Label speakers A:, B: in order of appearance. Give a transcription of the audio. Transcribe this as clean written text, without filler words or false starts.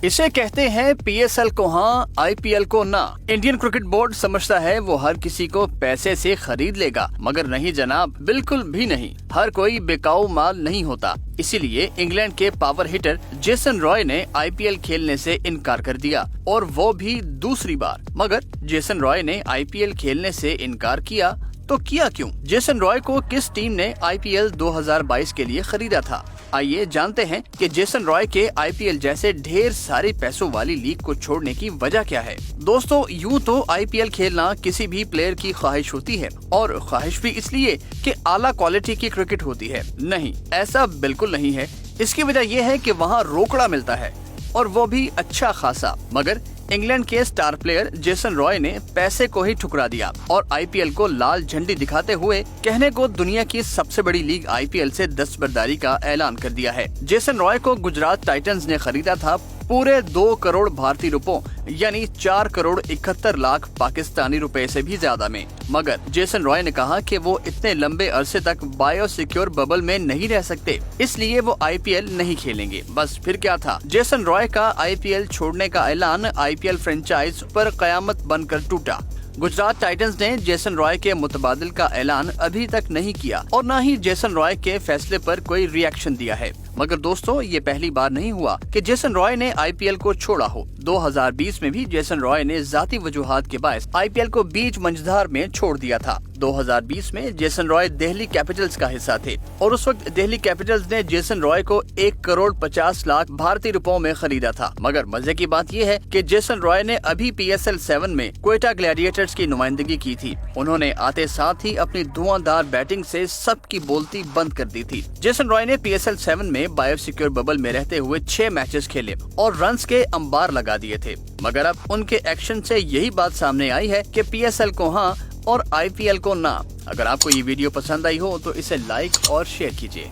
A: इसे कहते हैं पीएसएल को हाँ, आईपीएल को ना। इंडियन क्रिकेट बोर्ड समझता है वो हर किसी को पैसे से खरीद लेगा, मगर नहीं जनाब, बिल्कुल भी नहीं। हर कोई बिकाऊ माल नहीं होता। इसीलिए इंग्लैंड के पावर हिटर जेसन रॉय ने आईपीएल खेलने से इनकार कर दिया, और वो भी दूसरी बार। मगर जेसन रॉय ने आईपीएल खेलने से इनकार किया तो किया क्यों? जेसन रॉय को किस टीम ने आईपीएल 2022 के लिए खरीदा था? आइए जानते हैं कि जेसन रॉय के आईपीएल जैसे ढेर सारे पैसों वाली लीग को छोड़ने की वजह क्या है। दोस्तों, यूं तो आईपीएल खेलना किसी भी प्लेयर की ख्वाहिश होती है, और ख्वाहिश भी इसलिए कि आला क्वालिटी की क्रिकेट होती है। नहीं, ऐसा बिल्कुल नहीं है। इसकी वजह यह है कि वहाँ रोकड़ा मिलता है, और वो भी अच्छा खासा। मगर इंग्लैंड के स्टार प्लेयर जेसन रॉय ने पैसे को ही ठुकरा दिया और आईपीएल को लाल झंडी दिखाते हुए कहने को दुनिया की सबसे बड़ी लीग आईपीएल से दस्तबरदारी का ऐलान कर दिया है। जेसन रॉय को गुजरात टाइटंस ने खरीदा था पूरे 2 करोड़ भारतीय रुपयों, यानी 4 करोड़ 71 लाख पाकिस्तानी रुपए से भी ज्यादा में। मगर जेसन रॉय ने कहा कि वो इतने लंबे अरसे तक बायो सिक्योर बबल में नहीं रह सकते, इसलिए वो आईपीएल नहीं खेलेंगे। बस फिर क्या था, जेसन रॉय का आईपीएल छोड़ने का ऐलान आईपीएल फ्रेंचाइज पर कयामत बनकर टूटा। गुजरात टाइटंस ने जेसन रॉय के मुतबादिल का ऐलान अभी तक नहीं किया, और न ही जेसन रॉय के फैसले पर कोई रिएक्शन दिया है। मगर दोस्तों, ये पहली बार नहीं हुआ कि जेसन रॉय ने आईपीएल को छोड़ा हो। 2020 में भी जेसन रॉय ने जाती वजूहात के बायस आईपीएल को बीच मंझधार में छोड़ दिया था। 2020 में जेसन रॉय दिल्ली कैपिटल्स का हिस्सा थे, और उस वक्त दिल्ली कैपिटल्स ने जेसन रॉय को 1 करोड़ 50 लाख भारतीय रुपयों में खरीदा था। मगर मजे की बात यह है कि जेसन रॉय ने अभी पीएसएल 7 में क्वेटा ग्लैडिएटर्स की नुमाइंदगी की थी। उन्होंने आते साथ ही अपनी धुआंधार बैटिंग से सबकी बोलती बंद कर दी थी। जेसन रॉय ने पीएसएल 7 में बायो सिक्योर बबल में रहते हुए 6 मैचेस खेले और रन्स के अंबार लगा दिए थे। मगर अब उनके एक्शन से यही बात सामने आई है कि पीएसएल को हाँ और आईपीएल को ना। अगर आपको ये वीडियो पसंद आई हो तो इसे लाइक और शेयर कीजिए।